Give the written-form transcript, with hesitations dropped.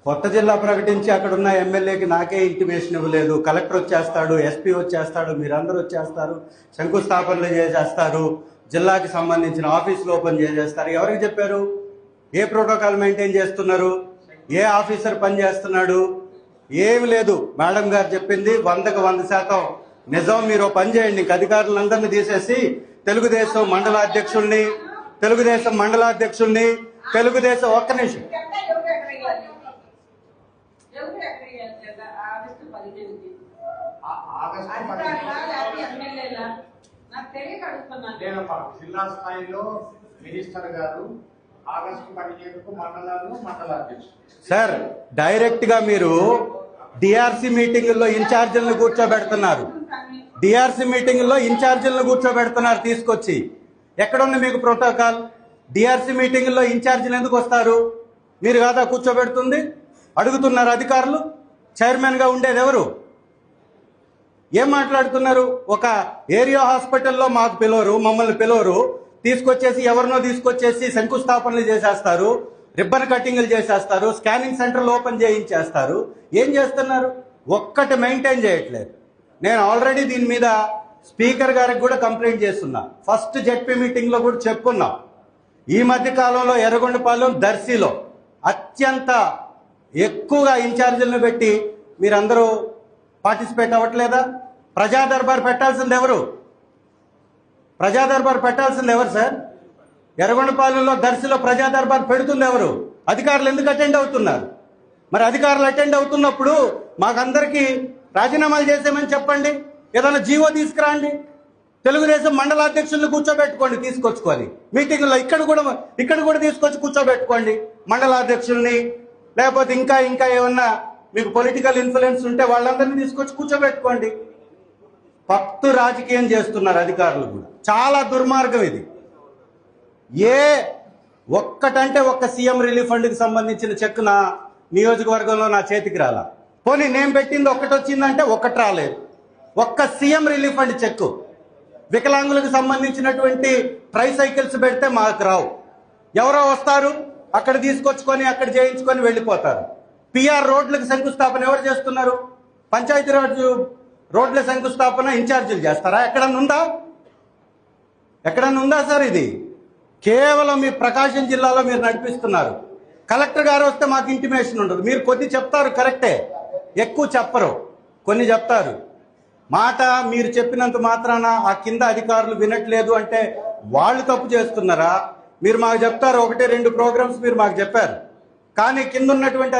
కొత్త జిల్లా ప్రకటించి అక్కడ ఉన్న ఎమ్మెల్యేకి నాకే ఇంటిమేషన్ ఇవ్వలేదు. కలెక్టర్ వచ్చేస్తాడు, ఎస్పీ వచ్చేస్తాడు, మీరందరూ వచ్చేస్తారు, శంకుస్థాపనలు చేసేస్తారు, జిల్లాకి సంబంధించిన ఆఫీసులు ఓపెన్ చేసేస్తారు. ఎవరికి చెప్పారు? ఏ ప్రోటోకాల్ మెయింటైన్ చేస్తున్నారు? ఏ ఆఫీసర్ పని చేస్తున్నాడు? ఏమి లేదు. మేడం గారు చెప్పింది 100కు 100% నిజం. మీరు పని చేయండి, ఇంక అధికారులందరినీ తీసేసి తెలుగుదేశం మండలాధ్యక్షుల్ని ఒక్క నిమిషం జిల్లా స్థాయిలో మినిస్టర్ గారు ఆగస్టు 15కు మండలాధ్యక్షులు సార్, డైరెక్ట్ గా మీరు డిఆర్సీ మీటింగుల్లో ఇన్ఛార్జీలను కూర్చోబెడుతున్నారు తీసుకొచ్చి. ఎక్కడుంది మీకు ప్రోటోకాల్? డిఆర్సీ మీటింగుల్లో ఇన్ఛార్జీలు ఎందుకు వస్తారు? మీరు కాదా కూర్చోబెడుతుంది? అడుగుతున్నారు అధికారులు. చైర్మన్ గా ఉండేది ఎవరు? ఏం మాట్లాడుతున్నారు? ఒక ఏరియా హాస్పిటల్లో మాకు పిలవరు, మమ్మల్ని పిలవరు, ఎవరినో తీసుకొచ్చేసి శంకుస్థాపనలు చేసేస్తారు, రిబ్బన్ కటింగ్లు చేసేస్తారు, స్కానింగ్ సెంటర్లు ఓపెన్ చేయించేస్తారు. ఏం చేస్తున్నారు? ఒక్కటి మెయింటైన్ చేయట్లేదు. నేను ఆల్రెడీ దీని మీద స్పీకర్ గారికి కూడా కంప్లైంట్ చేస్తున్నా. ఫస్ట్ జెడ్పీ మీటింగ్ లో కూడా చెప్పుకున్నా. ఈ మధ్య కాలంలో ఎర్రగొండపాలెం, దర్శిలో అత్యంత ఎక్కువగా ఇన్ఛార్జీలను పెట్టి మీరందరూ పార్టిసిపేట్ అవ్వట్లేదా? ప్రజా దర్బార్ పెట్టాల్సింది ఎవరు సార్? ఎర్రగొండపాలెంలో, దర్శిలో ప్రజా దర్బార్ పెడుతుంది ఎవరు? అధికారులు ఎందుకు అటెండ్ అవుతున్నారు? మరి అధికారులు అటెండ్ అవుతున్నప్పుడు మాకందరికీ రాజీనామాలు చేసామని చెప్పండి, ఏదైనా జీవో తీసుకురండి, తెలుగుదేశం మండలాధ్యక్షులను కూర్చోబెట్టుకోండి, తీసుకొచ్చుకొని మీటింగ్లో ఇక్కడ కూడా తీసుకొచ్చి కూర్చోబెట్టుకోండి మండలాధ్యక్షుల్ని. లేకపోతే ఇంకా ఏమన్నా మీకు పొలిటికల్ ఇన్ఫ్లుయెన్స్ ఉంటే వాళ్ళందరినీ తీసుకొచ్చి కూర్చోబెట్టుకోండి. పత్తు రాజకీయం చేస్తున్నారు అధికారులు కూడా. చాలా దుర్మార్గం ఇది. ఒక్క సీఎం రిలీఫ్ ఫండ్కి సంబంధించిన చెక్ నా నియోజకవర్గంలో నా చేతికి రాలా. పోనీ నేను పెట్టింది ఒక్కటి వచ్చిందంటే ఒక్కటి రాలేదు. ఒక్క సీఎం రిలీఫ్ ఫండ్ చెక్. వికలాంగులకు సంబంధించినటువంటి ట్రైసైకిల్స్ పెడితే మాకు రావు. ఎవరో వస్తారు, అక్కడ తీసుకొచ్చుకొని అక్కడ చేయించుకొని వెళ్ళిపోతారు. పిఆర్ రోడ్లకు శంకుస్థాపన ఎవరు చేస్తున్నారు? పంచాయతీరాజ్ రోడ్ల శంకుస్థాపన ఇన్ఛార్జీలు చేస్తారా? ఎక్కడన్నా ఉందా సార్? ఇది కేవలం మీ ప్రకాశం జిల్లాలో మీరు నడిపిస్తున్నారు. కలెక్టర్ గారు వస్తే మాకు ఇంటిమేషన్ ఉండదు. మీరు కొద్ది చెప్తారు, కరెక్టే, ఎక్కువ చెప్పరు, కొన్ని చెప్తారు. మాట మీరు చెప్పినంత మాత్రాన ఆ కింద అధికారులు వినట్లేదు అంటే వాళ్ళు తప్పు చేస్తున్నారా? మీరు మాకు చెప్తారు, 1-2 ప్రోగ్రామ్స్ మీరు మాకు చెప్పారు, కానీ కింద ఉన్నటువంటి